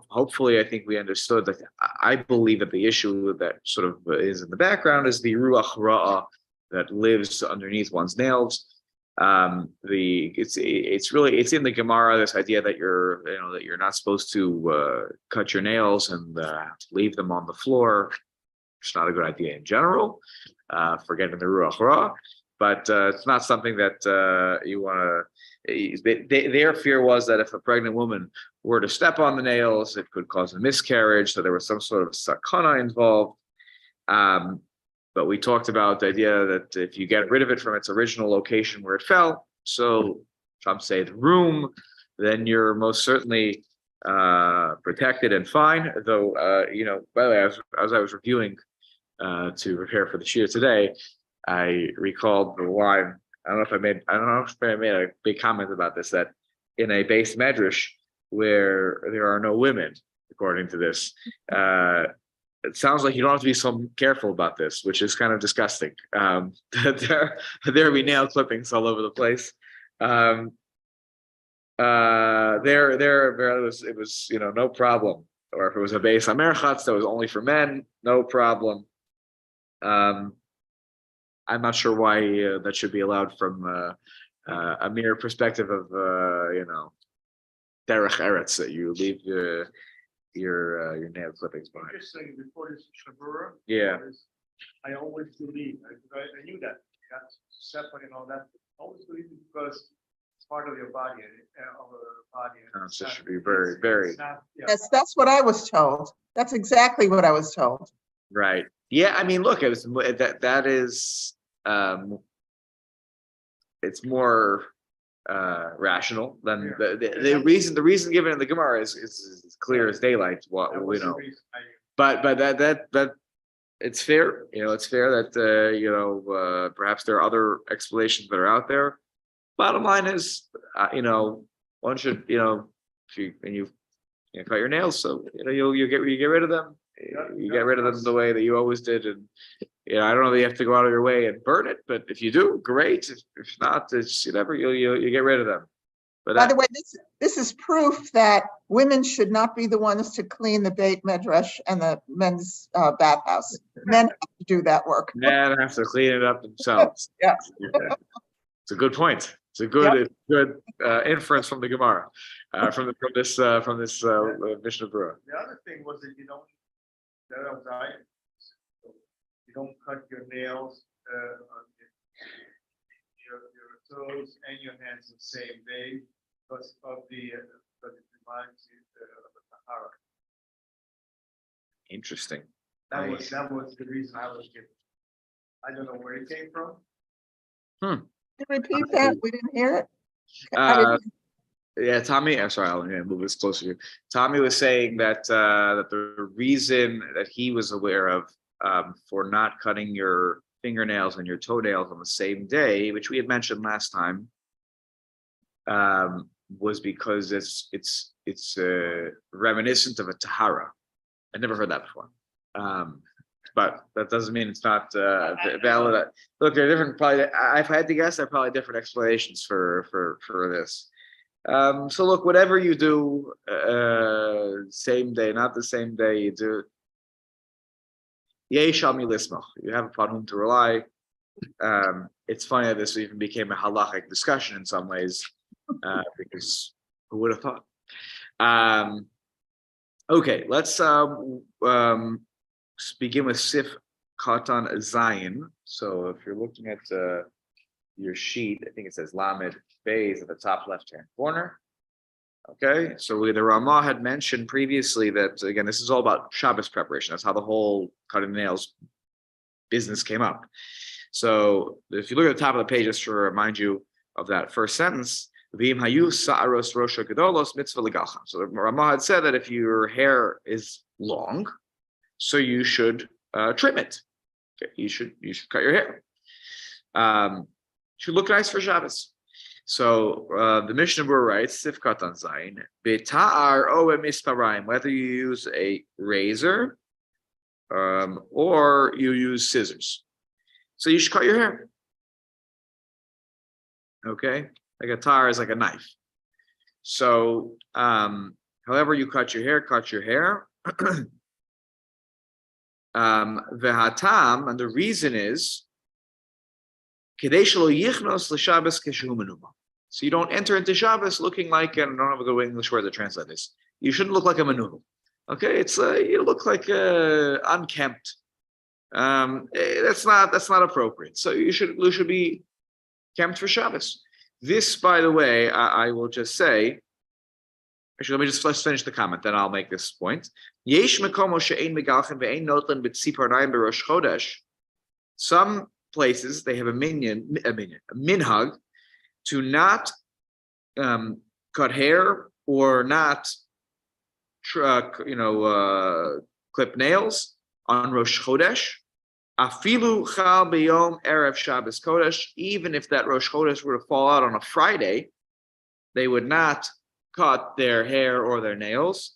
hopefully, I think we understood that. I believe that the issue that sort of is in the background is the ruach ra'ah that lives underneath one's nails. It's in the Gemara, this idea that you're not supposed to cut your nails and leave them on the floor. It's not a good idea in general. Forgetting the ruach ra'ah, but it's not something that you want to. Their fear was that if a pregnant woman were to step on the nails, it could cause a miscarriage. So there was some sort of sakana involved. But we talked about the idea that if you get rid of it from its original location where it fell, so some say the room, then you're most certainly protected and fine. Though, by the way, as I was reviewing to prepare for the shir today, I recalled the line. I don't know if I made a big comment about this, that in a base medrash where there are no women, according to this, it sounds like you don't have to be so careful about this, which is kind of disgusting. There will be nail clippings all over the place. It was no problem. Or if it was a base amerchatz that was only for men, no problem. I'm not sure why that should be allowed from a mere perspective of derech eretz, that you leave your nail clippings behind. Just saying, before this shabura, Yeah. I always believe. I knew that. That's separate and all that. I always believe it because it's part of your body, So it should be very, very. Yes, that's what I was told. That's exactly what I was told. Right. Yeah. I mean, look, it was that is. It's more rational than the reason. The reason given in the Gemara is clear as daylight. What we know, but that it's fair. It's fair that perhaps there are other explanations that are out there. Bottom line is, one should if you cut your nails, so you get rid of them. You get rid of them the way that you always did, and I don't know that you have to go out of your way and burn it, but if you do, great. If not, it's whatever. You get rid of them. But by the way, this is proof that women should not be the ones to clean the Beit Medrash and the men's bathhouse. Men have to do that work. Men have to clean it up themselves. Yeah, it's a good point. It's a good inference from the Gemara, from this Mishnah Berurah. The other thing was that you don't cut your nails on your toes and your hands the same day because it reminds you of the Tahara. Interesting. That was the reason I was given. I don't know where it came from. Repeat that. We didn't hear it. Yeah, Tommy. I'm sorry. I'll move this closer here. Tommy was saying that the reason that he was aware of for not cutting your fingernails and your toenails on the same day, which we had mentioned last time, was because it's reminiscent of a tahara. I never heard that before, but that doesn't mean it's not valid. Look, there are different. Probably, I've had to guess, there are probably different explanations for this. So look, whatever you do, same day, not the same day, you do. You have upon whom to rely. It's funny that this even became a halachic discussion in some ways, because who would have thought? Okay, let's begin with Sif Katan Zayin. So if you're looking at your sheet, I think it says Lamed Beis at the top left-hand corner. Okay, so the Ramah had mentioned previously that, again, this is all about Shabbos preparation. That's how the whole cutting nails business came up. So if you look at the top of the page, just to remind you of that first sentence, V'im hayu sa'aros rosha gedolos mitzvah legalcha. So the Ramah had said that if your hair is long, so you should trim it. Okay, you should cut your hair. Should look nice for Shabbos. So the Mishnah Berurah writes, Sif Katan Zayin, B'ta'ar o misparayim, whether you use a razor or you use scissors. So you should cut your hair. Okay? Like a tar is like a knife. So However you cut your hair, cut your hair. V'hatam, and the reason is kedei shelo yichnos l'Shabbos keshehu menuma. So you don't enter into Shabbos looking like, and I don't have a good English word to translate this. You shouldn't look like a menuma. Okay, it's you look like unkempt. That's not appropriate. So you should be kempt for Shabbos. This, by the way, I will just say. Actually, let me just finish the comment, then I'll make this point. Some places they have a minhag to not cut hair or not clip nails on Rosh Chodesh. Afilu chal b'yom erev Shabbos Kodesh. Even if that Rosh Chodesh were to fall out on a Friday, they would not cut their hair or their nails.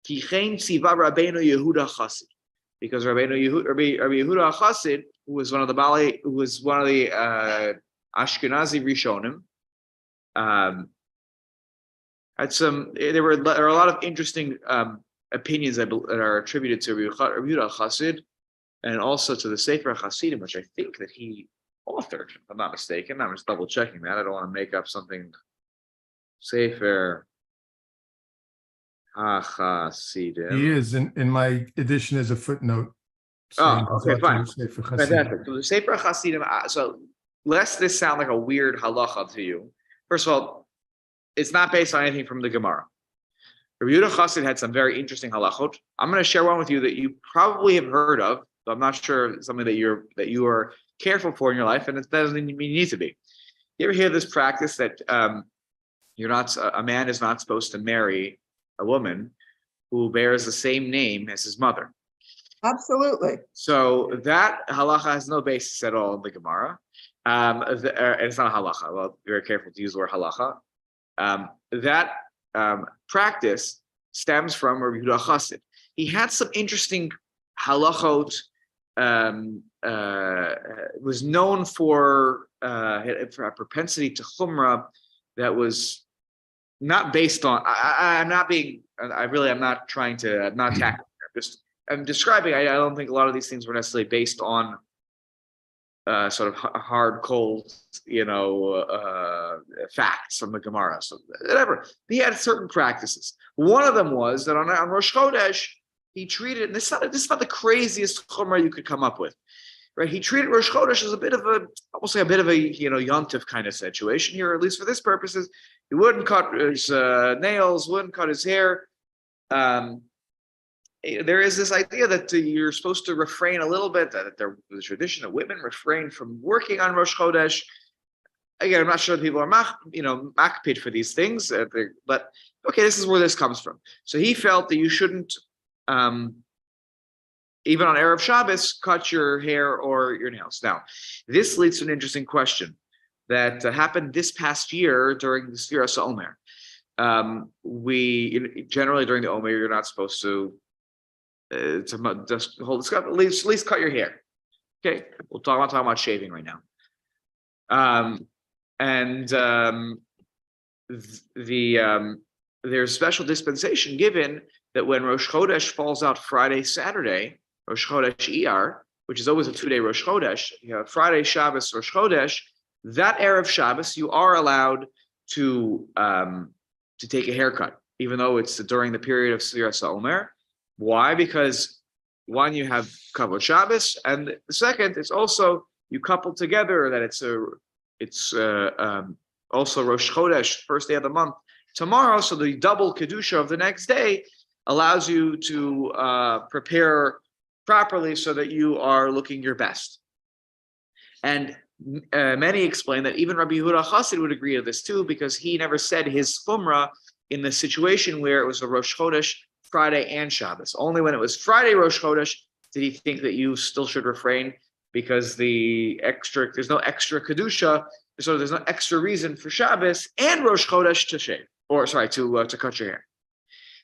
Because Rabbeinu Yehuda Chassid, who was one of the Ashkenazi Rishonim, there are a lot of interesting opinions that are attributed to Rabbi Yehuda Chassid, and also to the Sefer Hasidim, which I think that he authored, if I'm not mistaken. I'm just double checking that. I don't want to make up something. Sefer Hasidim. He is in my edition as a footnote. Oh, okay, fine. Sefer Fantastic. So the Sefer Hasidim. So lest this sound like a weird halacha to you, first of all, it's not based on anything from the Gemara. Rabbi Yehuda Chassid had some very interesting halachot. I'm going to share one with you that you probably have heard of, but I'm not sure it's something that you are careful for in your life, and it doesn't mean you need to be. You ever hear this practice that a man is not supposed to marry a woman who bears the same name as his mother? Absolutely. So that halacha has no basis at all in the Gemara. It's not a halacha. Well, be very careful to use the word halacha. That practice stems from Rabbi Yehuda Chassid. He had some interesting halachot. Was known for a propensity to chumrah that was not based on. I'm not trying to. I'm not tackling. I'm describing. I don't think a lot of these things were necessarily based on sort of hard, cold, facts from the Gemara. So whatever. He had certain practices. One of them was that on Rosh Chodesh, he treated, and this is not the craziest chumrah you could come up with, right? He treated Rosh Chodesh as almost like a bit of a yontif kind of situation here, at least for this purposes. He wouldn't cut his nails, wouldn't cut his hair. There is this idea that you're supposed to refrain a little bit, that there's a tradition that women refrain from working on Rosh Chodesh. Again, I'm not sure that people are makpid for these things, but okay, this is where this comes from. So he felt that you shouldn't, even on Erev Shabbos, cut your hair or your nails. Now, this leads to an interesting question that happened this past year during the Sfiras Omer. We generally during the Omer, you're not supposed to just hold the scarf. At least cut your hair. Okay, we'll talk about shaving right now. There's special dispensation given that when Rosh Chodesh falls out Friday, Saturday, Rosh Chodesh Iyar, which is always a 2-day Rosh Chodesh, you have Friday, Shabbos, Rosh Chodesh. That Erev Shabbos, you are allowed to take a haircut, even though it's during the period of Sfiras Omer. Why? Because one, you have Kavod Shabbos, and the second, it's also you couple together that it's also Rosh Chodesh, first day of the month, tomorrow. So the double kedusha of the next day allows you to prepare properly so that you are looking your best. And many explain that even Rabbi Yehuda Chassid would agree to this too, because he never said his chumrah in the situation where it was a Rosh Chodesh, Friday and Shabbos. Only when it was Friday Rosh Chodesh did he think that you still should refrain, because there's no extra kedusha, so there's no extra reason for Shabbos and Rosh Chodesh to shave, to cut your hair.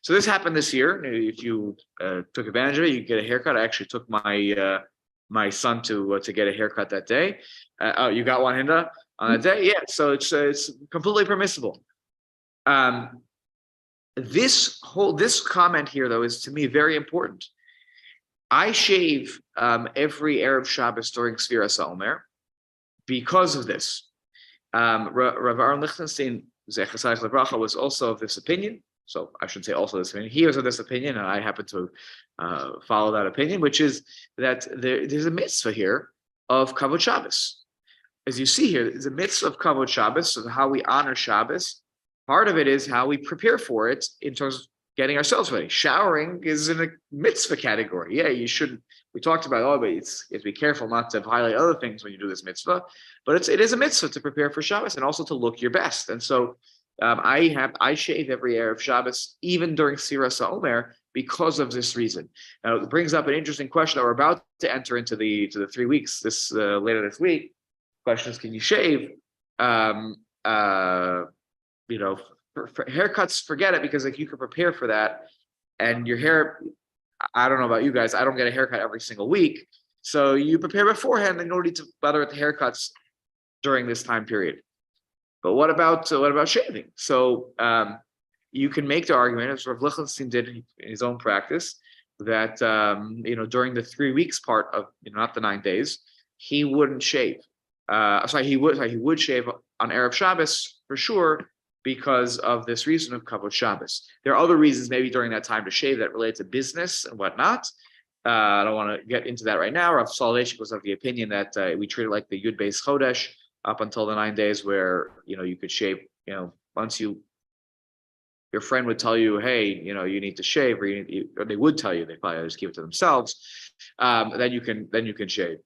So this happened this year. If you took advantage of it, you get a haircut. I actually took my son to get a haircut that day. You got one, Hinda, on that day? Yeah. So it's completely permissible. this comment here, though, is to me very important. I shave every Erev Shabbos during Sfiras HaOmer because of this. Rav Aaron Lichtenstein, Zecher Tzaddik Lebracha, was also of this opinion. So I should say also this opinion. He was of this opinion, and I happen to follow that opinion, which is that there's a mitzvah here of Kavod Shabbos. As you see here, there's a mitzvah of Kavod Shabbos, of how we honor Shabbos. Part of it is how we prepare for it in terms of getting ourselves ready. Showering is in a mitzvah category. Yeah, you shouldn't. We talked about, but you have to be careful not to highlight other things when you do this mitzvah. But it is a mitzvah to prepare for Shabbos and also to look your best. And so I shave every Erev Shabbos, even during Sfiras HaOmer, because of this reason. Now it brings up an interesting question that we're about to enter into the 3 weeks later this week. Question is, can you shave? For haircuts, forget it, because like you can prepare for that, and your hair. I don't know about you guys. I don't get a haircut every single week, so you prepare beforehand, and no need to bother with the haircuts during this time period. But what about shaving? So you can make the argument, as Rav Lichtenstein did in his own practice, that during the 3 weeks part of not the 9 days, he wouldn't shave. He would shave on Erev Shabbos for sure, because of this reason of Kavod Shabbos. There are other reasons maybe during that time to shave that relate to business and whatnot. I don't want to get into that right now. Rav Soloveitchik was of the opinion that we treat it like the Yud Beis Chodesh up until the 9 days, where you could shave. Once your friend would tell you, hey, you need to shave, or they would tell you, they probably just give it to themselves. Then you can shave.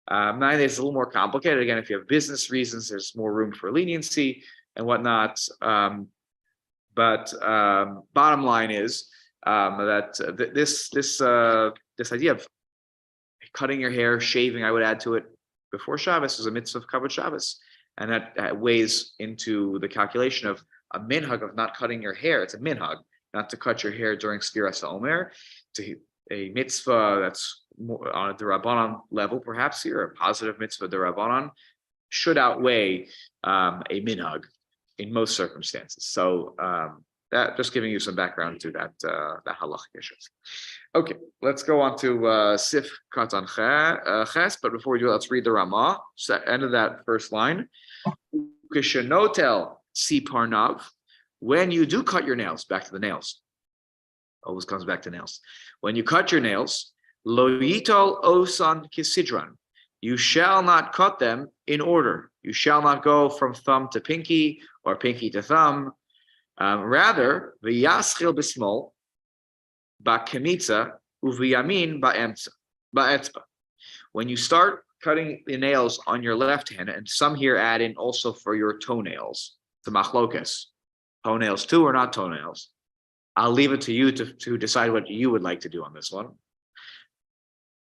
9 days is a little more complicated. Again, if you have business reasons, there's more room for leniency and whatnot. But bottom line is that this idea of cutting your hair, shaving, I would add to it, before Shabbos is a mitzvah of Kavod Shabbos, and that weighs into the calculation of a minhag of not cutting your hair. It's a minhag not to cut your hair during Sfiras HaOmer. It's a mitzvah that's more on a D'Rabbanan level, perhaps here, a positive mitzvah D'Rabbanan should outweigh a minhag in most circumstances. So that just giving you some background to that halachic issues. Okay, let's go on to Sif Katan Ches. But before we do that, let's read the Ramah. End of that first line. Kishenotel si parnav. When you do cut your nails, back to the nails. Always comes back to nails. When you cut your nails, lo yitol osan kisidran. You shall not cut them in order. You shall not go from thumb to pinky or pinky to thumb. Rather, v'yaschil b'smol, ba'kemitza, u'v'yamin ba'etzba. When you start cutting the nails on your left hand, and some here add in also for your toenails, the machlokes, toenails too or not toenails. I'll leave it to you to decide what you would like to do on this one.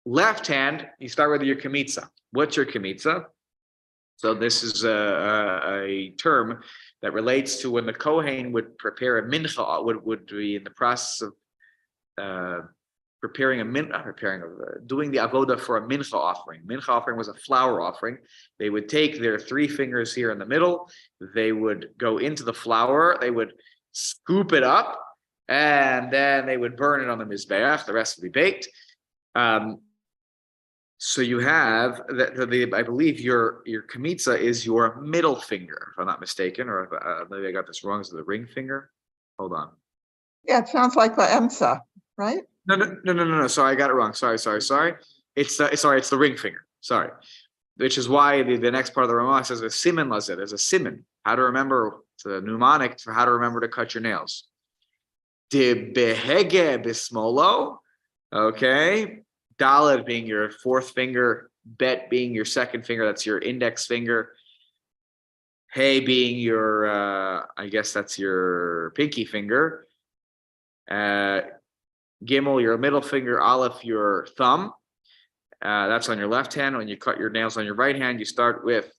Left hand, you start with your kemitza. What's your kemitza? So this is a term that relates to when the Kohen would prepare a mincha, would be in the process of doing the avoda for a mincha offering. Mincha offering was a flour offering. They would take their 3 fingers here in the middle. They would go into the flour. They would scoop it up, and then they would burn it on the mizbeach. The rest would be baked. So you have I believe your kemitza is your middle finger, if I'm not mistaken, or maybe I got this wrong. Is it the ring finger? Hold on. Yeah, it sounds like the emsa, right? No. Sorry, I got it wrong. Sorry. It's the ring finger. Sorry. Which is why the next part of the Ramah says a siman lazeh. There's a siman. How to remember, it's a mnemonic for how to remember to cut your nails. De behege bismolo. Okay. Dalet being your 4th finger, bet being your 2nd finger, that's your index finger. Hey being your, I guess that's your pinky finger. Gimel, your middle finger. Aleph, your thumb. That's on your left hand. When you cut your nails on your right hand, you start with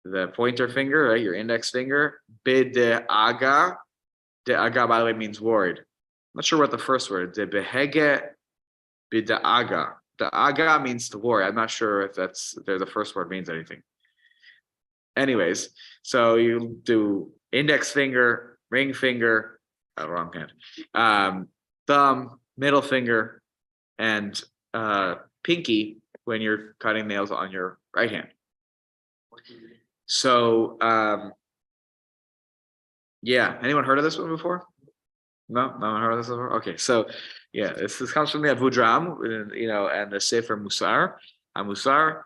the pointer finger, right? Your index finger. Bide aga. De aga, by the way, means worried. I'm not sure what the first word. De behege bide aga. The aga means to worry. I'm not sure if the first word means anything. Anyways, so you do index finger, ring finger, wrong hand. Thumb, middle finger, and pinky when you're cutting nails on your right hand. So, yeah, anyone heard of this one before? No one heard of this before? Okay, so yeah, this comes from the Avudram, and the Sefer Musar, Musar.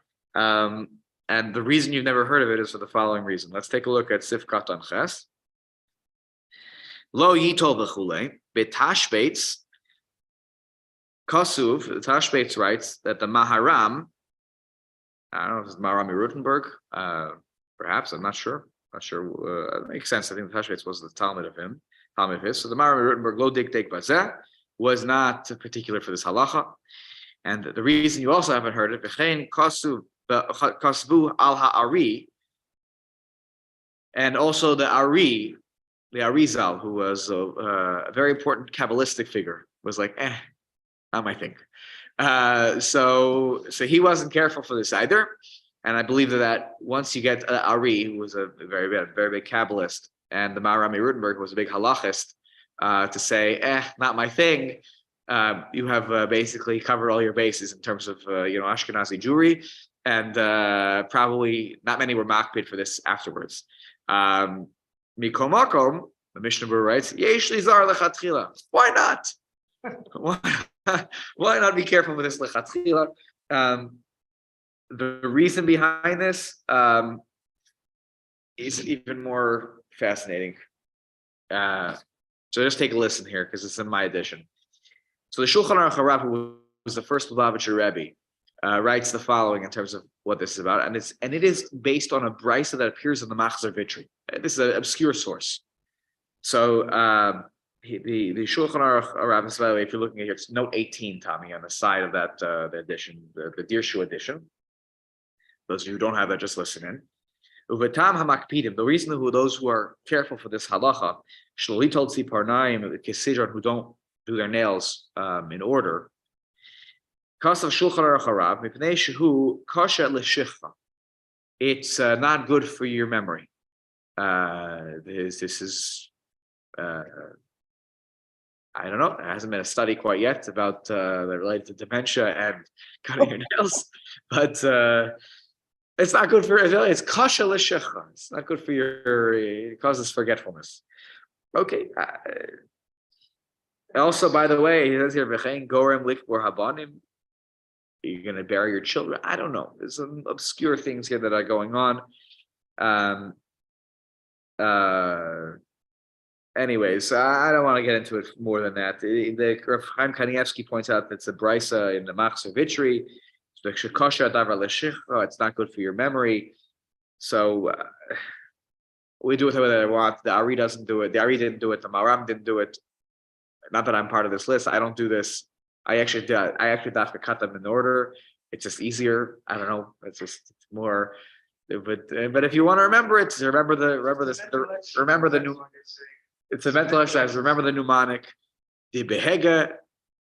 And the reason you've never heard of it is for the following reason. Let's take a look at Sif Katan Ches. Lo yitol v'chulei betashbeitz Kasuv. The Tashbeitz writes that the Maharam, I don't know if it's Maharam Rutenberg, perhaps, I'm not sure. It makes sense. I think the Tashbeitz was the Talmud of his. So the Maharam Rutenberg Lo Diktek Bazeh was not particular for this halacha. And the reason you also haven't heard it, V'chein Kasvu al Ha'ari, and also the Arizal, who was a very important Kabbalistic figure, was like, not my thing. So he wasn't careful for this either. And I believe that once you get Ari, who was a very big Kabbalist, and the Maharami Rutenberg was a big halachist, to say, not my thing, you have basically covered all your bases in terms of Ashkenazi Jewry, and probably not many were makpid for this afterwards. Mikom Makom, the Mishnah Berurah writes, Yesh li zar lechatchila. Why not? Why not be careful with this lechatchila? The reason behind this is even more fascinating. So just take a listen here because it's in my edition. So the Shulchan Aruch Harav, who was the first Lubavitcher Rebbe, writes the following in terms of what this is about, and it is based on a brisa that appears in the Machzor Vitri. This is an obscure source. So the Shulchan Aruch Harav, by the way, if you're looking at here, it's note 18, Tommy, on the side of that the edition, the Dirshu edition. Those of you who don't have that, just listen in. Uvetam hamakpidim. The reason those who are careful for this halacha, shlolitol tziparnaim kisidron, who don't do their nails in order. Kasav Shulchan Aruch Harav mipnei shehu kasha l'shichva. It's not good for your memory. This is I don't know. There hasn't been a study quite yet about related to dementia and cutting your nails, but it's not good for it's kasha l'shichva. It's not good for it causes forgetfulness. Okay. Also, by the way, he says here, "V'chein gorem likbor habanim." You're going to bury your children. I don't know. There's some obscure things here that are going on. Anyways, I don't want to get into it more than that. The Rav Chaim Kanievsky points out that it's a brisa in the Machzor Vitri. It's not good for your memory. So we do it whatever I want. The Ari doesn't do it. The Ari didn't do it. The Maram didn't do it. Not that I'm part of this list. I don't do this. I actually dafka cut them in order. It's just easier. I don't know. It's more. But if you want to remember it, remember the new. It's a mental exercise. Remember the mnemonic. Di behega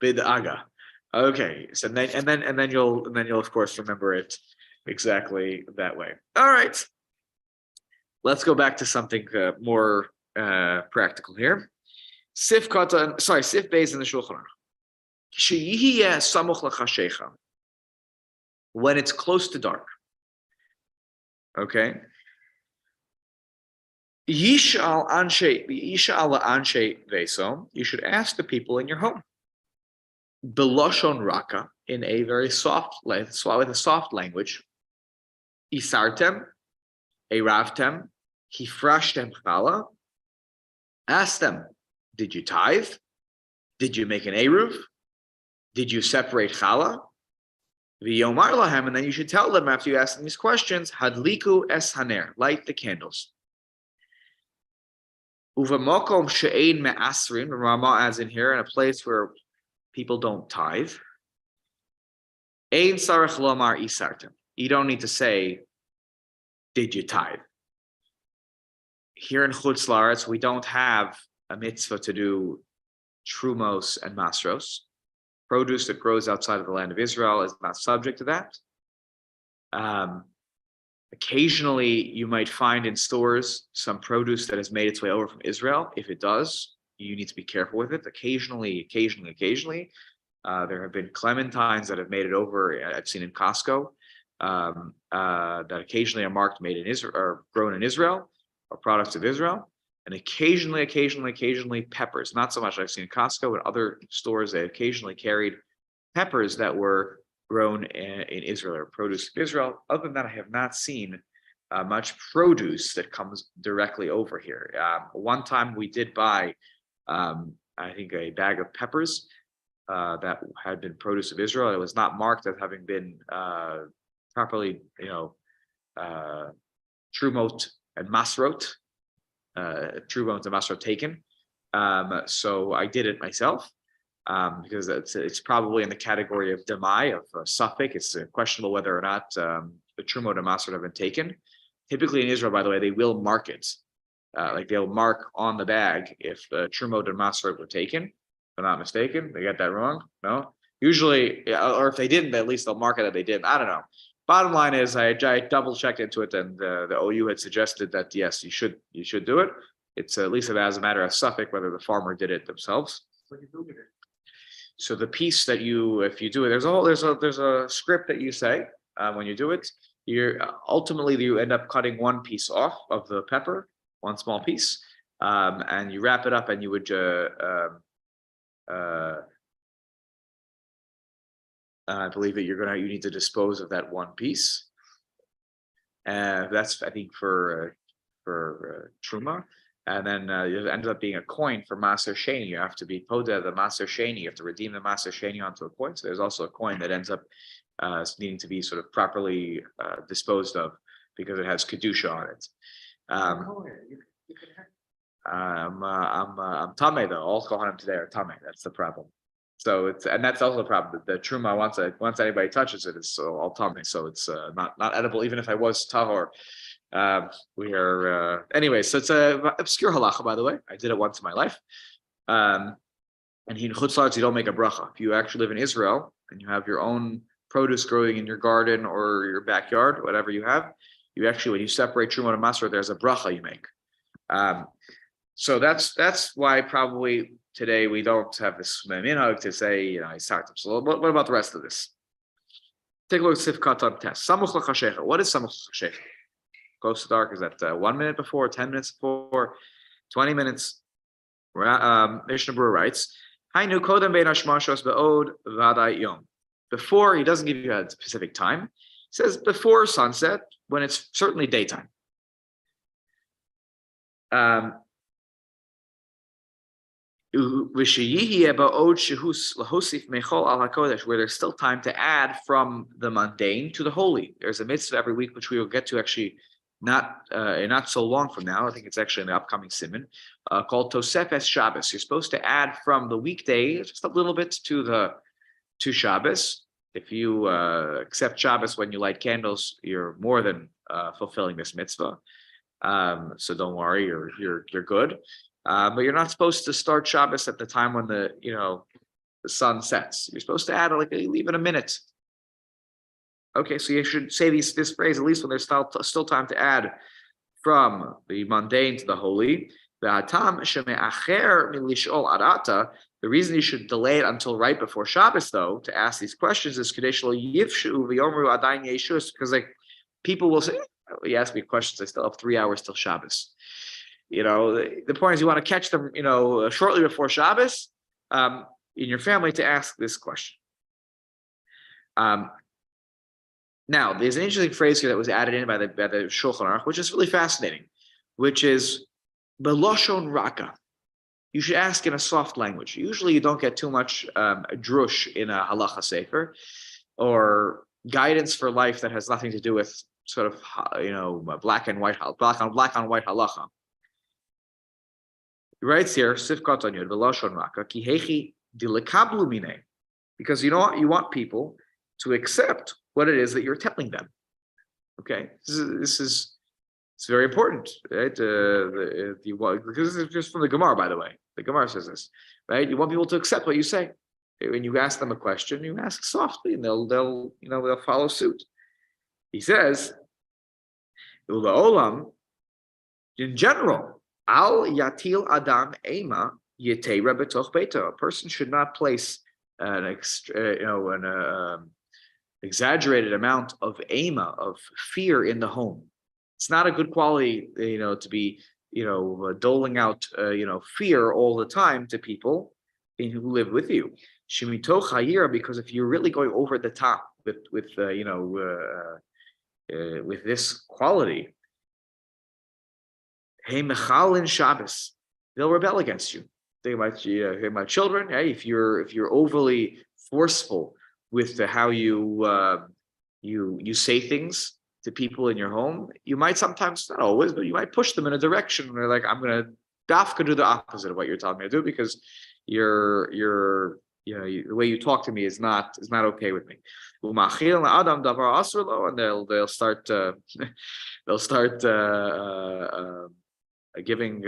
bid'aga. Okay. So then you'll of course remember it exactly that way. All right. Let's go back to something more practical here. Sif beis in the Shulchan Aruch. When it's close to dark. Okay. Yishal anshe vesom. You should ask the people in your home. Beloshon raka, in a very soft, with a soft language. Isartem, eravtem, hifrashtem chala. Ask them. Did you tithe? Did you make an eruv? Did you separate challah? V'yomar lahem, and then you should tell them after you ask them these questions, hadliku es haner, light the candles. Uvamokom she'ein me'asrin, Rama adds in here, in a place where people don't tithe. Ein sarach lomar isartem. You don't need to say, did you tithe? Here in Chutz La'aretz, we don't have a mitzvah to do trumos and masros. Produce that grows outside of the land of Israel is not subject to that. Occasionally, you might find in stores some produce that has made its way over from Israel. If it does, you need to be careful with it. Occasionally, there have been clementines that have made it over. I've seen in Costco that occasionally are marked made in Israel or grown in Israel or products of Israel. And occasionally peppers. Not so much I've seen in Costco, but other stores, they occasionally carried peppers that were grown in Israel or produce of Israel. Other than that, I have not seen much produce that comes directly over here. One time we did buy, I think, a bag of peppers that had been produce of Israel. It was not marked as having been properly, trumot and masrot. Trumot and masrot taken. So I did it myself. Because it's probably in the category of demai, of suffix. It's questionable whether or not the trumot and masrot have been taken. Typically in Israel, by the way, they will mark it. Like they'll mark on the bag if the trumot and masrot were taken. If I'm not mistaken, they got that wrong. No, usually, or if they didn't, at least they'll mark it that they did. I don't know. Bottom line is, I double checked into it, and the OU had suggested that yes, you should do it. It's at least as a matter of suffix whether the farmer did it themselves. What do you do with it? So the piece that if you do it, there's a script that you say when you do it. Ultimately you end up cutting one piece off of the pepper, one small piece, and you wrap it up, and you would I believe that you need to dispose of that one piece. That's, I think, for truma. And then it ends up being a coin for Maser Sheni. You have to be poda the Maser Sheni. You have to redeem the Maser Sheni onto a coin. So there's also a coin that ends up needing to be sort of properly disposed of because it has kedusha on it. I'm tameh though. All kohanim today are tameh. That's the problem. So and that's also the problem. The truma, once anybody touches it, it's all tameh. So it's not edible, even if I was tahor. We are anyway, so it's a obscure halacha, by the way. I did it once in my life. And in Hilchot Shabbat, you don't make a bracha. If you actually live in Israel and you have your own produce growing in your garden or your backyard, whatever you have, you actually, when you separate truma and masrot, there's a bracha you make. So that's why probably today we don't have this minhag to say, I start. So what about the rest of this? Take a look at Sifkat test. Samuch l'chashecha. What is samuch l'chashecha? Close to dark, is that 1 minute before, 10 minutes before, 20 minutes? Mishnah Berurah writes, Hainu kodem bein hashmashos be'od v'adai yom. Before, he doesn't give you a specific time. He says before sunset, when it's certainly daytime. Where there's still time to add from the mundane to the holy. There's a mitzvah every week, which we will get to actually not so long from now. I think it's actually in the upcoming siman, called Tosefes Shabbos. You're supposed to add from the weekday just a little bit to Shabbos. If you accept Shabbos when you light candles, you're more than fulfilling this mitzvah. So don't worry, you're good. But you're not supposed to start Shabbos at the time when the sun sets. You're supposed to add leave it a minute. Okay, so you should say this phrase at least when there's still time to add from the mundane to the holy. The reason you should delay it until right before Shabbos, though, to ask these questions is because people will say, you ask me questions, I still have 3 hours till Shabbos. The point is you want to catch them, shortly before Shabbos in your family to ask this question. Now, there's an interesting phrase here that was added in by the Shulchan Aruch, which is really fascinating, which is Beloshon Raka. You should ask in a soft language. Usually you don't get too much drush in a halacha sefer or guidance for life that has nothing to do with sort of, black on white halacha. He writes here, Sifkat on Yud, Beloshon Raka, Ki hechi dilekablu mine. Because you want people to accept what it is that you're telling them. Okay, it's very important, right? Because this is just from the Gemara, by the way. The Gemara says this, right? You want people to accept what you say. When you ask them a question, you ask softly, and they'll follow suit. He says, in general, al yatil adam ema Yetera betoch beito. A person should not place an exaggerated amount of ema, of fear in the home. It's not a good quality, to be, doling out, fear all the time to people who live with you. Shemitoch hayira, because if you're really going over the top with this quality, hey mechalin Shabbos, they'll rebel against you. Think about children. Hey, if you're overly forceful with how you say things to people in your home, you might sometimes, not always, but you might push them in a direction where, like, I'm gonna dafka do the opposite of what you're telling me to do, because the way you talk to me is not okay with me. And they'll start giving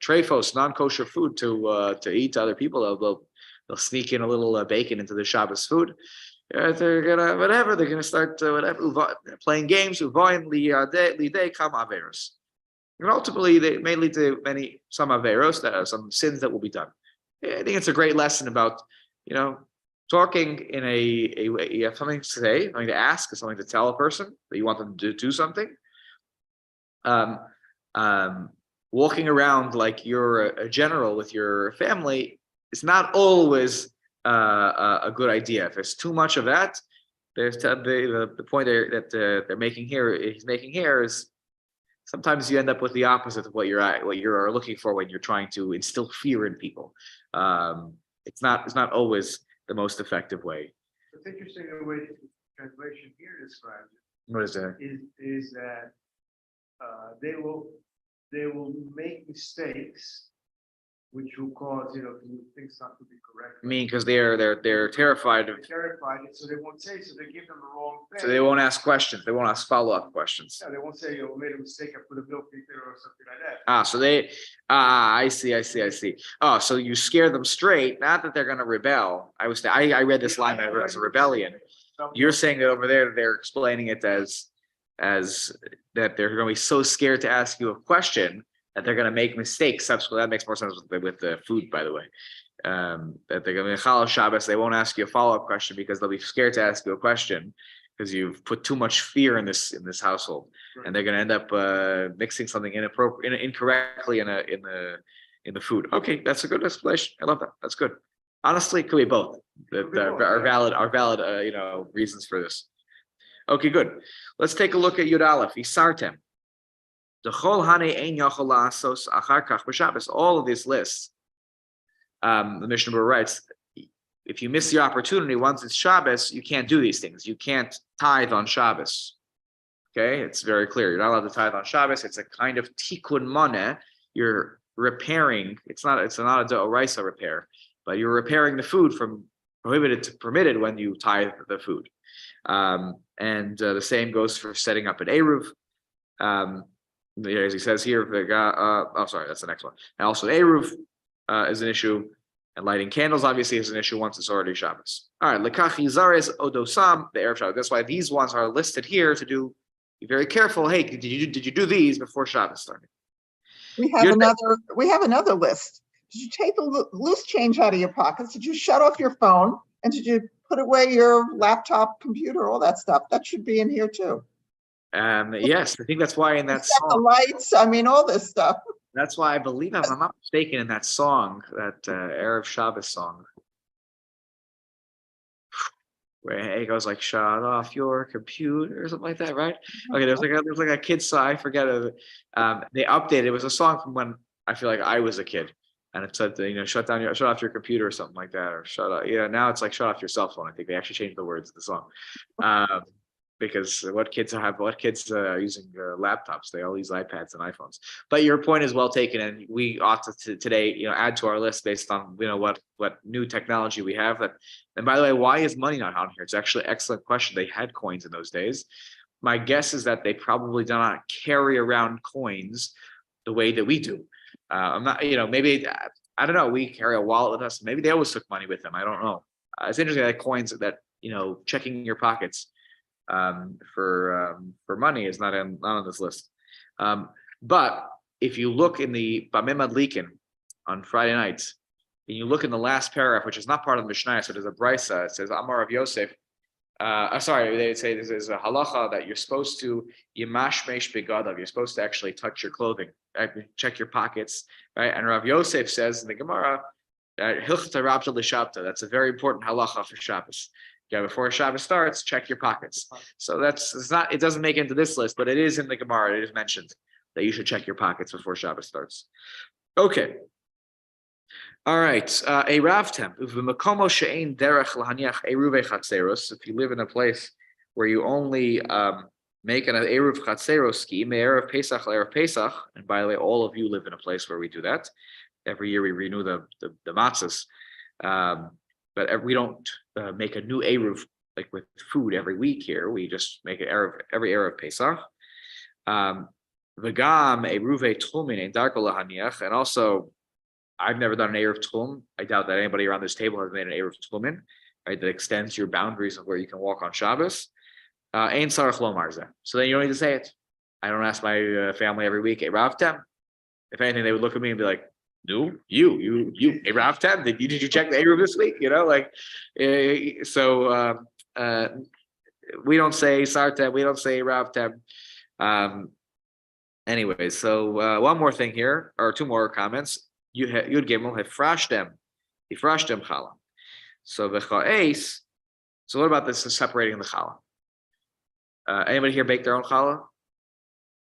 trephos, non-kosher food to eat to other people. They'll sneak in a little bacon into the Shabbos food. They're gonna start playing games. And ultimately, they may lead to some averos, that are some sins that will be done. I think it's a great lesson about, talking in a way. You have something to say, something to ask, something to tell a person that you want them to do something. Walking around like you're a general with your family is not always a good idea. If there's too much of that, there's the point that he's making here is sometimes you end up with the opposite of what you're looking for when you're trying to instill fear in people. It's not always the most effective way. It's interesting the way the translation here describes it. What is that? Is that they will make mistakes, which will cause things not to be correct. I mean, because they're terrified of. They're terrified, so they won't say. So they give them the wrong thing. So they won't ask questions. They won't ask follow-up questions. Yeah, they won't say, "We made a mistake. I put a milk in there," or something like that. I see. Oh, so you scare them straight. Not that they're going to rebel. I read this line as a rebellion. You're saying that over there, they're explaining it as that they're going to be so scared to ask you a question that they're going to make mistakes subsequently. That makes more sense with the food, by the way. That they're going to be Hilchot Shabbat. They won't ask you a follow-up question because they'll be scared to ask you a question because you've put too much fear in this household, and they're going to end up mixing something incorrectly in the food. Okay, that's a good explanation. I love that. That's good. Honestly, it could be both. That are valid reasons for this. Okay, good. Let's take a look at Yud Aleph. Isartem. All of these lists. The Mishnah Berurah writes, if you miss the opportunity once it's Shabbos, you can't do these things. You can't tithe on Shabbos. Okay, it's very clear. You're not allowed to tithe on Shabbos. It's a kind of tikkun maneh. You're repairing. It's not a d'oraisa repair, but you're repairing the food from prohibited to permitted when you tithe the food. And the same goes for setting up an eruv. As he says here, that's the next one. And also, eruv is an issue, and lighting candles obviously is an issue once it's already Shabbos. All right, lekach yizares odosam the erev Shabbos. That's why these ones are listed here to do. Be very careful. Hey, did you do these before Shabbos started? We have another list. Did you take the loose change out of your pockets? Did you shut off your phone? And did you put away your laptop, computer, all that stuff? That should be in here too. Yes, I think that's why in that Set the song. lights, all this stuff. That's why I believe, if I'm not mistaken, in that song, that Erev Shabbos song, where it goes like "shut off your computer" or something like that, right? Okay, there's like a kid's song. I forget it. They updated. It was a song from when I feel like I was a kid, and it said, shut off your computer or something like that, or shut up. Now it's like shut off your cell phone. I think they actually changed the words of the song. Because what kids are using laptops? They all use iPads and iPhones. But your point is well taken, and we ought to today, add to our list based on what new technology we have. And by the way, why is money not on here? It's actually an excellent question. They had coins in those days. My guess is that they probably do not carry around coins the way that we do. I'm not, maybe I don't know. We carry a wallet with us. Maybe they always took money with them. I don't know. It's interesting that coins that checking your pockets. For money is not on this list. But if you look in the Bamei Madlikin on Friday nights, and you look in the last paragraph, which is not part of the Mishnah, so there's a brisa. It says Amar of Yosef. Sorry, they say this is a halacha that you're supposed to yimashmesh begadav. You're supposed to actually touch your clothing, right? Check your pockets, right? And Rav Yosef says in the Gemara, Hilchot Shabbat. That's a very important halacha for Shabbos. Yeah, before Shabbos starts, check your pockets. So it's not. It doesn't make it into this list, but it is in the Gemara. It is mentioned that you should check your pockets before Shabbos starts. Okay. All right. A ravtem. If you live in a place where you only make an eruv chatzeros scheme, eruv Pesach, eruv Pesach, and by the way, all of you live in a place where we do that. Every year we renew the matzahs, but we don't make a new eruv like with food every week here. We just make it every eruv Pesach. V'gam eruve tchumin ein darko lahaniach, and also, I've never done an eruv tchum. I doubt that anybody around this table has made an eruv tchumin, right? That extends your boundaries of where you can walk on Shabbos. Ein sarach lo marze. So then you don't need to say it. I don't ask my family every week, "Hey, Ravtem." If anything, they would look at me and be like, "No, you, hey, Ravtem, did you check the eruv this week?" You know, like, so we don't say sartem, we don't say Ravtem. Anyway, so one more thing here, or two more comments. Yud Gimel hefrashtem chala. So v'cha'es. So what about this separating the challah? Anybody here bake their own challah?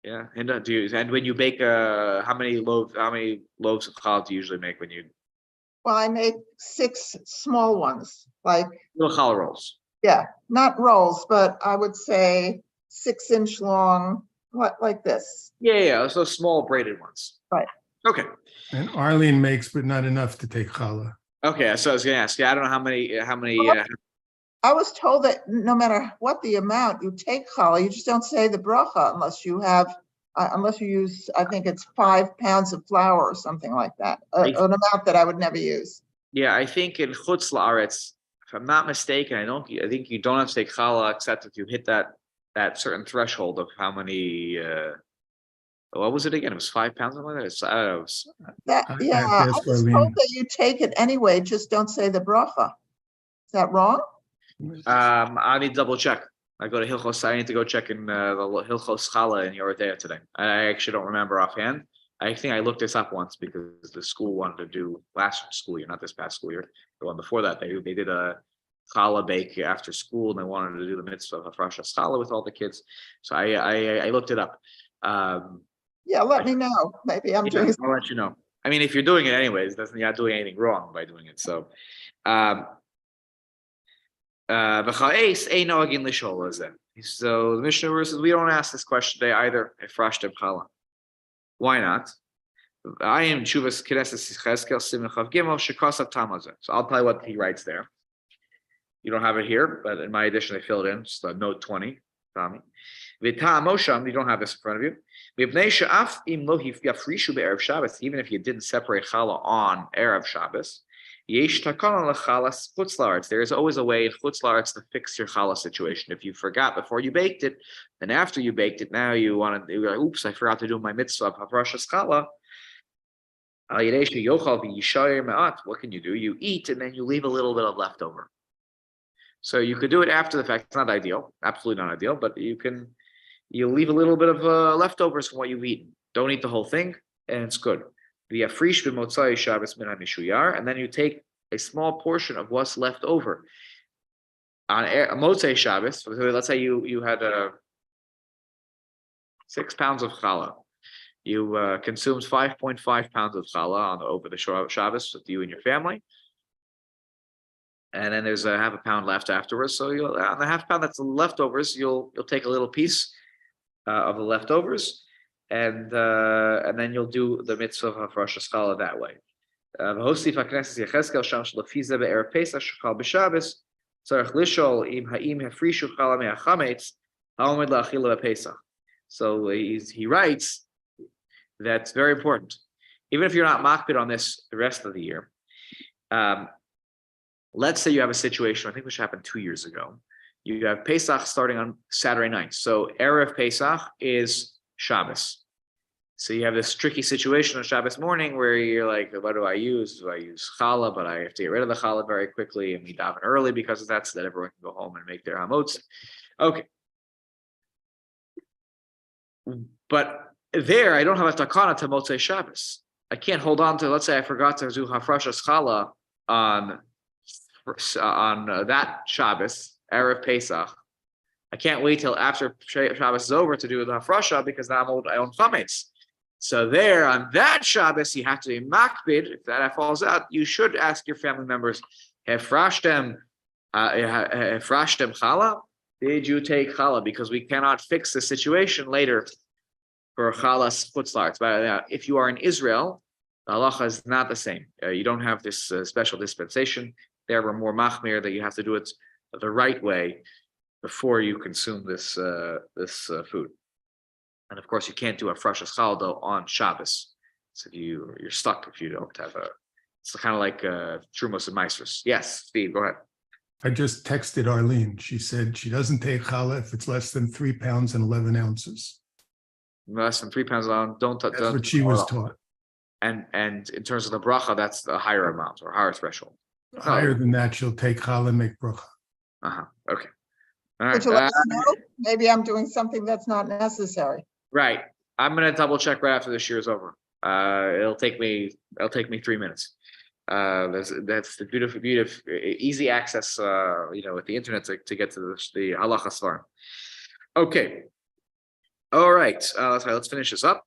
Yeah, and and when you bake, how many loaves of challah do you usually make when you? Well, I make 6 small ones, like, Little challah rolls. yeah, not rolls, but I would say 6-inch long, like this. Yeah. So small braided ones. Right. Okay. And Arlene makes, but not enough to take challah. Okay. So I was gonna ask. Yeah, I don't know how many. I was told that no matter what the amount you take challah, you just don't say the bracha unless you use, I think it's 5 pounds of flour or something like that, an amount that I would never use. Yeah, I think in Chutz La'aretz, if I'm not mistaken, I think you don't have to take challah except if you hit that certain threshold of how many. What was it again? It was 5 pounds. Something like that. I don't know. I was told that you take it anyway. Just don't say the bracha. Is that wrong? I need to double check. I go to Hilchos. I need to go check in the Hilchos Chala in Yoredea today. I actually don't remember offhand. I think I looked this up once because the school wanted to do last school year, not this past school year. The one before that, they did a challah bake after school, and they wanted to do the mitzvah of Hafrashas challah with all the kids. So I looked it up. Yeah, let me know. Maybe I'm doing. I'll let you know. I mean, if you're doing it anyways, you're not doing anything wrong by doing it. So, so the Mishnah says we don't ask this question today either. Why not? I am Chuvas Knesses Cheskel Siman Chav Gimel Shekasab Tamazeh. So I'll tell you what he writes there. You don't have it here, but in my edition I filled in. Just note 20, Tommy. V'ta'am Mosham, you don't have this in front of you. Even if you didn't separate challah on Erev Shabbos, there is always a way in Chutz La'aretz to fix your challah situation. If you forgot before you baked it, and after you baked it, now you're like, oops, I forgot to do my mitzvah of Hafrashas challah. What can you do? You eat and then you leave a little bit of leftover. So you could do it after the fact. It's not ideal, absolutely not ideal, but you leave a little bit of leftovers from what you've eaten. Don't eat the whole thing, and it's good. And then you take a small portion of what's left over. On Motzei Shabbos, let's say you had 6 pounds of challah. You consumed 5.5 pounds of challah over the Shabbos with you and your family. And then there's a half a pound left afterwards. So on the half pound that's the leftovers, you'll take a little piece of the leftovers, and then you'll do the mitzvah of Hafrashas challah that way. So he writes that's very important. Even if you're not makpid on this the rest of the year, let's say you have a situation, I think which happened 2 years ago. You have Pesach starting on Saturday night. So Erev Pesach is Shabbos. So you have this tricky situation on Shabbos morning where you're like, what do I use? Do I use challah? But I have to get rid of the challah very quickly, and we daven early because of that, so that everyone can go home and make their hamots. Okay. But there, I don't have a takana to Motzei Shabbos. I can't hold on to, let's say I forgot to do hafrashas challah on that Shabbos, Erev Pesach. I can't wait till after Shabbos is over to do the hafrasha because now I own chametz. So there, on that Shabbos, you have to be makbid. If that falls out, you should ask your family members, Hefrashtem challah? Did you take challah? Because we cannot fix the situation later for chalas chutzlarts. But if you are in Israel, the halacha is not the same. You don't have this special dispensation. There we're more machmir that you have to do it the right way before you consume this food. And of course, you can't do a fresh challah on Shabbos. So you're stuck if you don't have it's kind of like Trumos and Meisters. Yes, Steve, go ahead. I just texted Arlene. She said she doesn't take challah if it's less than 3 pounds and 11 ounces. Less than 3 pounds long, don't. That's what she was taught. And in terms of the bracha, that's the higher amount or higher threshold. Higher than that, she'll take challah and make bracha. Okay. All right. Would you let us know? Maybe I'm doing something that's not necessary. Right. I'm gonna double check right after this year is over. It'll take me 3 minutes. That's the beautiful, easy access. With the internet to get to the halacha svarim. Okay. All right. Let's finish this up.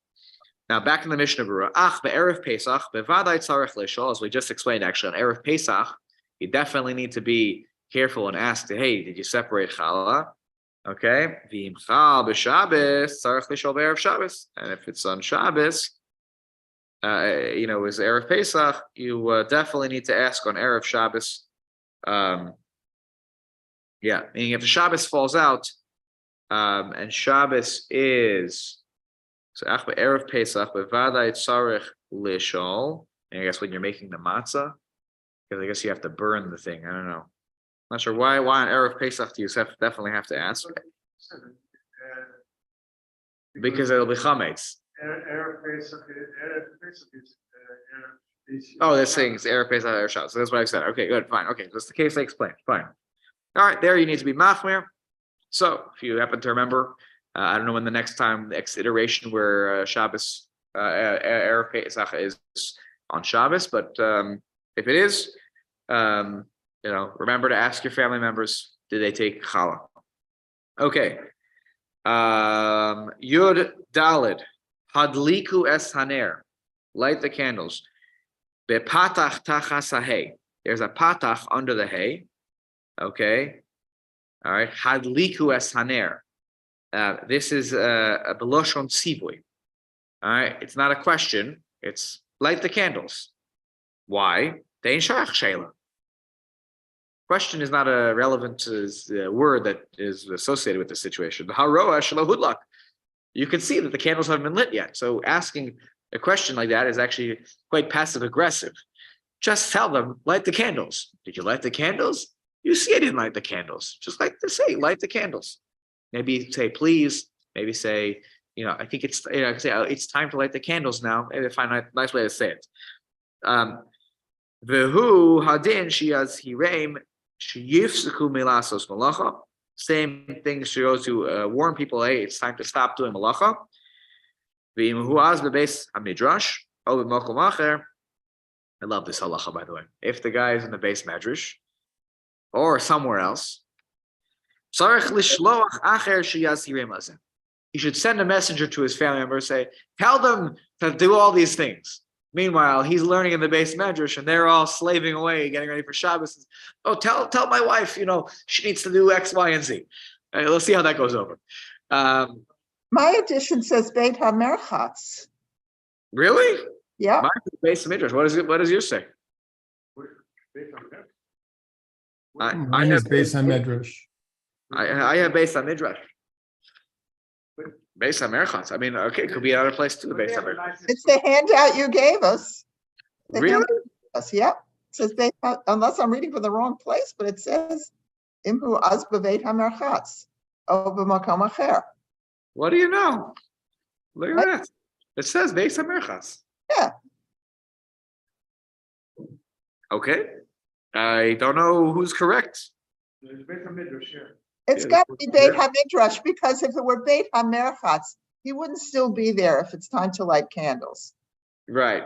Now back in the Mishnah Berurah. Be'erev Pesach bevadai tzarech lishol, as we just explained. Actually, on erev Pesach, you definitely need to be careful and ask, hey, did you separate challah? Okay. V'im chal b'Shabbos tzarech lishol be'erev Shabbos, and if it's on Shabbos, is erev Pesach, you definitely need to ask on erev Shabbos. Meaning if the Shabbos falls out, and Shabbos is so achba erev Pesach bevadai tzarech lishol. And I guess when you're making the matzah, because I guess you have to burn the thing. I don't know. Not sure why on erev Pesach do you definitely have to ask? Because it'll be chametz. Oh, they're saying it's erev Pesach erev Shabbos. So that's what I said. Okay, good, fine. Okay, that's the case I explained. Fine. All right, there you need to be machmir. So if you happen to remember, I don't know when the next iteration where Shabbos erev Pesach is on Shabbos, but if it is, remember to ask your family members, did they take challah? Okay. Yud Dalid, Hadliku es haner, light the candles. Bepatach tachas hay. There's a patach under the hay. Okay. All right. Hadliku es haner. This is a beloshon tzivui. All right. It's not a question. It's light the candles. Why? Dein sharach sheila. Question is not a relevant word that is associated with the situation. The haroa shalahudlak. You can see that the candles haven't been lit yet. So asking a question like that is actually quite passive aggressive. Just tell them, light the candles. Did you light the candles? You see I didn't light the candles. Just like to say, light the candles. Maybe say, please. Maybe say, I think it's, say, it's time to light the candles now. Maybe find a nice way to say it. Vehu hadin shiaz hireim sheyifsuku milasos malacha. Same thing she goes to warn people, hey, it's time to stop doing malacha. V'imhu az bebeis hamidrash o b'mokom acher. I love this halacha, by the way. If the guy is in the base medrash or somewhere else, tzarech lishloach acher sheyaz hireim lazeh. He should send a messenger to his family member and say, tell them to do all these things. Meanwhile, he's learning in the base medrash, and they're all slaving away, getting ready for Shabbos. Oh, tell my wife, she needs to do X, Y, and Z. Right, let's see how that goes over. My edition says Beit HaMerchatz. Really? Yeah. My base medrash. What does yours say? Mine is based on Medrash. I have based on midrash. Based on Merchatz. I mean, okay, it could be another place too. Based on Merchatz. It's the handout you gave us. Really? Yeah. It says Beit, unless I'm reading from the wrong place, but it says Imhu az beveit hamerchatz o b'makom acher. What do you know? Look at that. It says Beis HaMerchas. Yeah. Okay. I don't know who's correct. There's Beit HaMidrash here. It's Yeah, got to be Beit yeah. HaMidrash, because if it were Beit HaMerchatz, he wouldn't still be there if it's time to light candles, Right.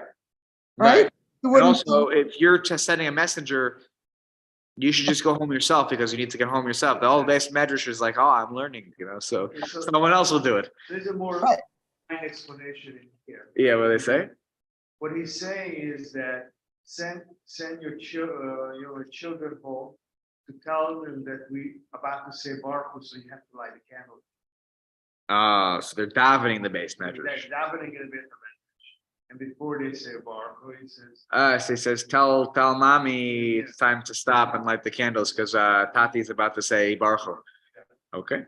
right? Right. He And wouldn't also, if you're just sending a messenger, you should just go home yourself because you need to get home yourself. The whole base medrash is like, oh, I'm learning, so Okay, so someone else will do it. there's a more Right. fine explanation in here. Yeah, what they say? What he's saying is that send your children home to tell them that we about to say Baruch Hu, so you have to light a candle. So they're davening the base They're medrash. davening in a bit, and before they say Baruch Hu, he says, So he says, tell mommy it's time to stop and light the candles because Tati's about to say Baruch Hu. Okay.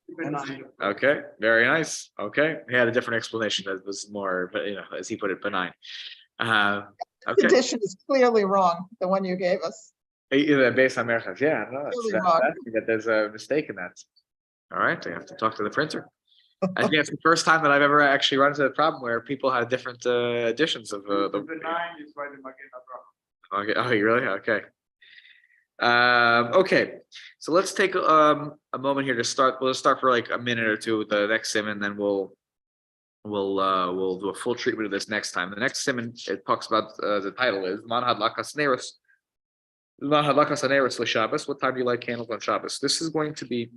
keep in mind. Okay. Very nice. Okay. He had a different explanation that was more, but as he put it, benign. Okay. edition is clearly wrong, the one you gave us. Based on Merchas. Yeah, no, Really wrong. that there's a mistake in that. All right. I have to talk to the printer. I think it's the first time that I've ever actually run into a problem where people had different editions of The the. benign is by the Magen Avraham. Okay. Oh, you really? Okay. Okay. So let's take a moment here to start. We'll start for like a minute or two with the next sim, and then we'll do a full treatment of this next time. The next sim, it talks about the title is Man Hadlakas Neros. Man Hadlakas Neros LeShabbos. What time do you light candles on Shabbos? This is going to be,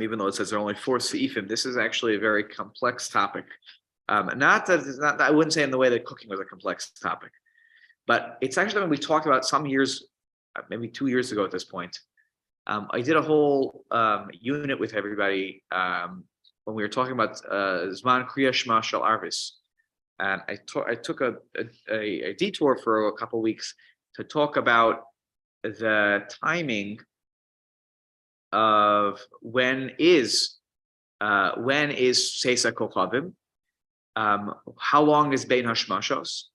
even though it says there are only 4 seifim, this is actually a very complex topic. Not that it's not. I wouldn't say in the way that cooking was a complex topic, but it's actually something we talked about some years, maybe 2 years ago at this point. I did a whole unit with everybody when we were talking about Zman Kriya Shema Shel Arvis, and I took a detour for a couple of weeks to talk about the timing of when is Seisa Kochavim, how long is Bein Hashmashos,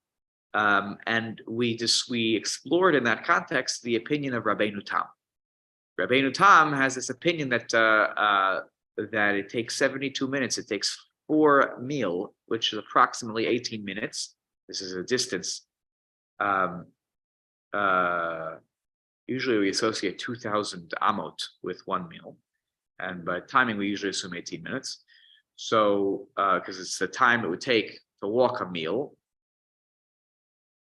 and we explored in that context the opinion of Rabbeinu Tam. Rabbeinu Tam has this opinion that that it takes 72 minutes. It takes 4 meal, which is approximately 18 minutes. This is a distance. Usually we associate 2,000 amot with 1 meal, and by timing we usually assume 18 minutes. So because it's the time it would take to walk a meal,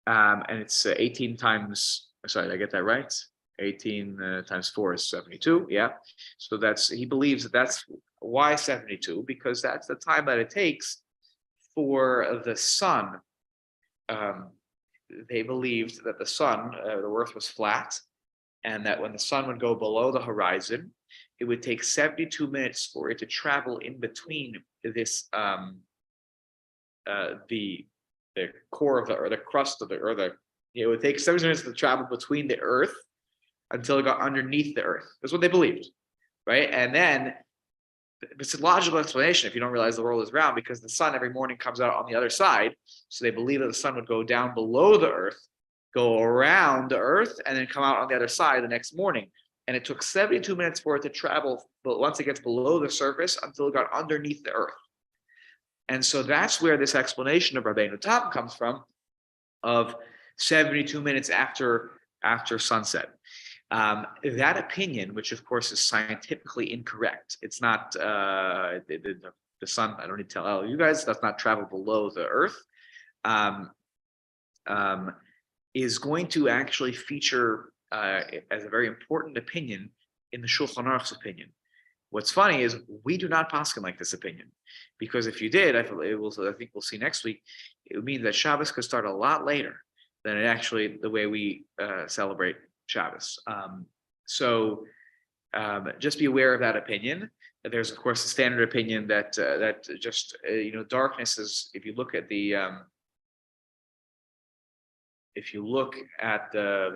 and it's 18 times. Sorry, did I get that right? 18 times 4 is 72. Yeah. So he believes that's why 72, because that's the time that it takes for the sun. They believed that the sun, the earth was flat, and that when the sun would go below the horizon, it would take 72 minutes for it to travel in between this the core of the, or the crust of the, or the, it would take 7 minutes to travel between the earth until it got underneath the earth. That's what they believed, right? And then it's a logical explanation if you don't realize the world is round, because the sun every morning comes out on the other side. So they believe that the sun would go down below the earth, go around the earth, and then come out on the other side the next morning. And it took 72 minutes for it to travel, but once it gets below the surface, until it got underneath the earth. And so that's where this explanation of Rabbeinu Tam comes from, of 72 minutes after sunset. That opinion, which of course is scientifically incorrect, it's not the sun. I don't need to tell you guys, does not travel below the earth. Is going to actually feature as a very important opinion in the Shulchan Aruch's opinion. What's funny is we do not paskin like this opinion, because if you did, I think we'll see next week, it would mean that Shabbos could start a lot later than it actually the way we celebrate Shabbos. So just be aware of that opinion. There's of course a standard opinion that just darkness is, if you look at the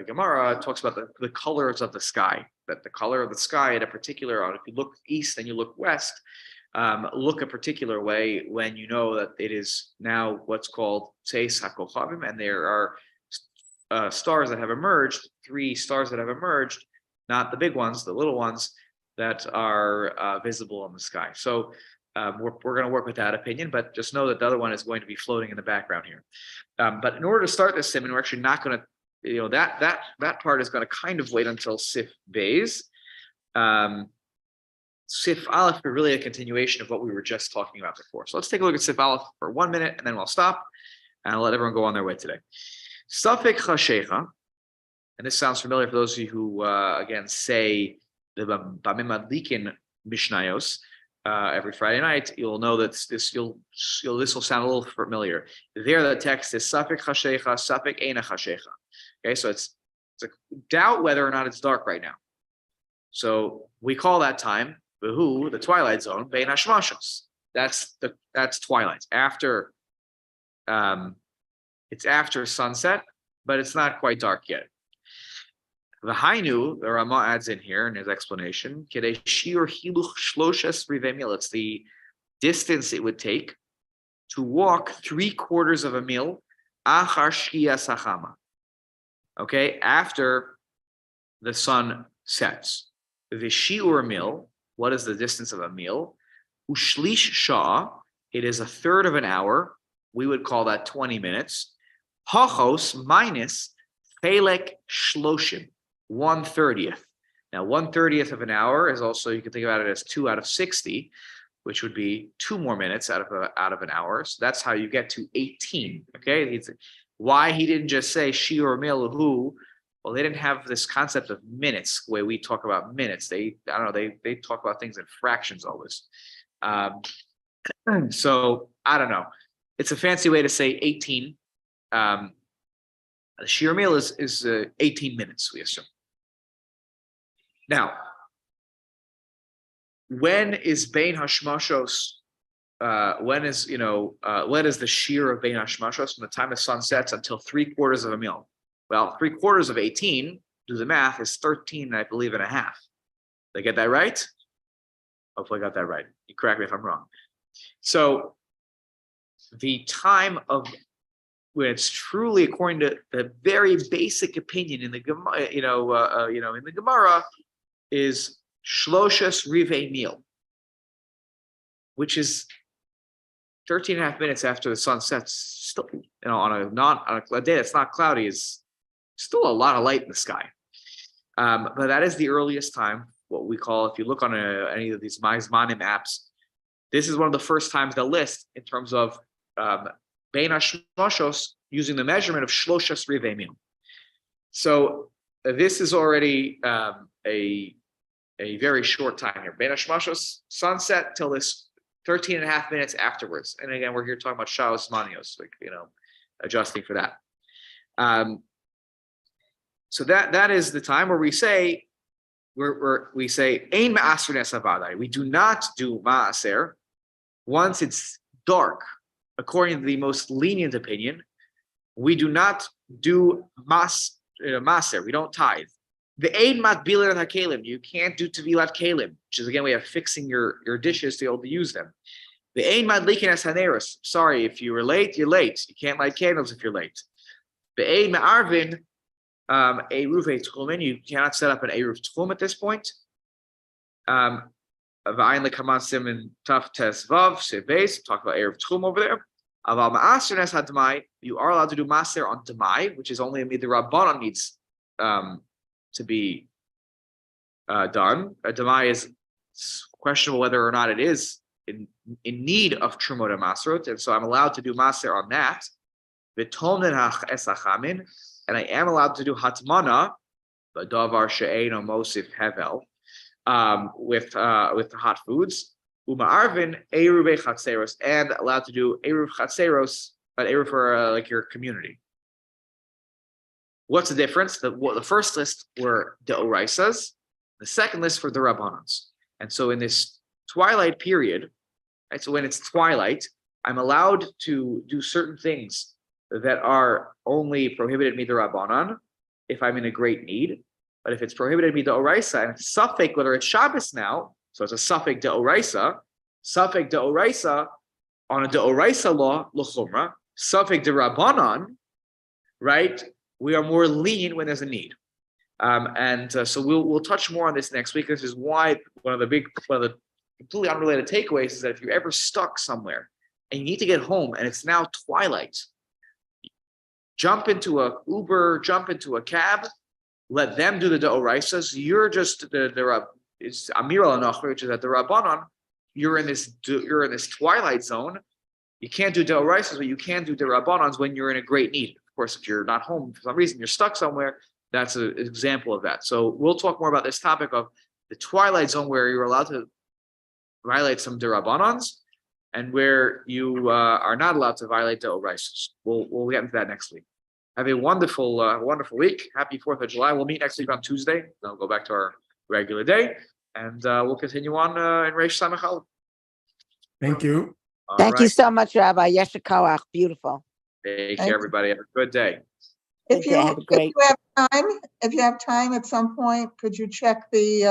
Gemara, it talks about the colors of the sky, that the color of the sky at a particular, if you look east and you look west, look a particular way when you know that it is now what's called Seis HaKochavim, and there are stars that have emerged, 3 stars that have emerged, not the big ones, the little ones that are visible in the sky. So We're going to work with that opinion, but just know that the other one is going to be floating in the background here. But in order to start this simon, we're actually not going to, that part is going to kind of wait until Sif Bays. Sif Aleph is really a continuation of what we were just talking about before. So let's take a look at Sif Aleph for 1 minute, and then we'll stop, and I'll let everyone go on their way today. Safek Chashecha, and this sounds familiar for those of you who, again, say the Bamim Adlikin Mishnayos every Friday night. You'll know that this will sound a little familiar. There, the text is Safek Chashecha, Safek Eina Chashecha. Okay, so it's a doubt whether or not it's dark right now. So we call that time the twilight zone, Bein Hashmashos. That's twilight. After it's after sunset, but it's not quite dark yet. The Hainu, the Rama adds in here in his explanation, it's the distance it would take to walk 3/4 of a mil achar shkia sachama. Okay, after the sun sets. The shiur mil, what is the distance of a mil? Ushlish shah, it is 1/3 of an hour. We would call that 20 minutes. Hachos minus chelek shloshim, 1/30th. Now, 1/30th of an hour is also, you can think about it as 2 out of 60, which would be 2 more minutes out of an hour. So that's how you get to 18. Okay, why he didn't just say shiur mil hu? Well, they didn't have this concept of minutes the way we talk about minutes. They talk about things in fractions always. So I don't know. It's a fancy way to say 18. The shiur mil is 18 minutes, we assume. Now, when is Bein Hashmashos? When is the shear of Bein Hashmashos from the time the sun sets until 3/4 of a mil? Well, 3/4 of 18, do the math, is 13, I believe, and a half. Did I get that right? Hopefully I got that right. You correct me if I'm wrong. So the time of when it's truly according to the very basic opinion in the Gemara, in the Gemara, is Shloshes Rivei Mil, which is 13 and a half minutes after the sun sets. Still, on a day that's not cloudy, is still a lot of light in the sky. But that is the earliest time, what we call, if you look on any of these Maizmanim apps, this is one of the first times they'll list in terms of Bein Hashmashos using the measurement of Shloshes Rivei Mil. So this is already a very short time here. Bein Hashmashos, sunset till this 13 and a half minutes afterwards. And again, we're here talking about Shalos Manios, adjusting for that. So that is the time where we say, we say Ein Ma'aser Nesavadai. We do not do Ma'aser once it's dark. According to the most lenient opinion, we do not do Maser. We don't tithe. The Ein Matbilat HaKelim. You can't do Tevilat Kelim, which is again way of fixing your dishes to be able to use them. The Ein Madlikin Es Haneros. Sorry, if you were late, you're late. You can't light candles if you're late. The Ein Ma'arvin Eruv Tchumen. You cannot set up an Eruv Tchum at this point. V'ayin lekamansim and Taf Tes Vav Sebeis. Talk about Eruv Tchum over there. Aval Ma'aser Nes HaDemai. You are allowed to do Maser on Demai, which is only the Rabbanon needs to be done. A Demai is questionable whether or not it is in need of Trumot and Maserot, and so I'm allowed to do Maser on that. V'tomnen ha'esachamin. And I am allowed to do hatmana, but davar she'eino mosif hevel, with the hot foods. Uma'arvin eruv chatzeros, and allowed to do eruv chatzeros, but eruv for like your community. What's the difference? The first list were the oraisas, the second list were the rabbanans. And so in this twilight period, right? So when it's twilight, I'm allowed to do certain things that are only prohibited midrabanan if I'm in a great need. But if it's prohibited midoraisa, and it's suffix, whether it's Shabbos now, so it's a suffix deoraisa on a deoraisa law, l'chumra, suffix derabanan, right? We are more lenient when there's a need. So we'll touch more on this next week. This is why one of the completely unrelated takeaways is that if you're ever stuck somewhere and you need to get home and it's now twilight, jump into a Uber, jump into a cab, let them do the deoraisas. You're just it's Amir al which is at the Rabbanon. You're in this twilight zone. You can't do deoraisas, but you can do the Rabbanons when you're in a great need. Of course, if you're not home for some reason, you're stuck somewhere. That's an example of that. So we'll talk more about this topic of the twilight zone where you're allowed to violate some derabbanons and where you are not allowed to violate the deoraisas. We'll get into that next week. Have a wonderful, wonderful week. Happy 4th of July. We'll meet next week on Tuesday. Then we'll go back to our regular day, and we'll continue on in Reish Samech Aleph. Thank you. All Thank you right. so much, Rabbi. Yesher Koach. Beautiful. Take Thank care, you. everybody. Have a good day. If Good day. Have a great- if you have time at some point, could you check the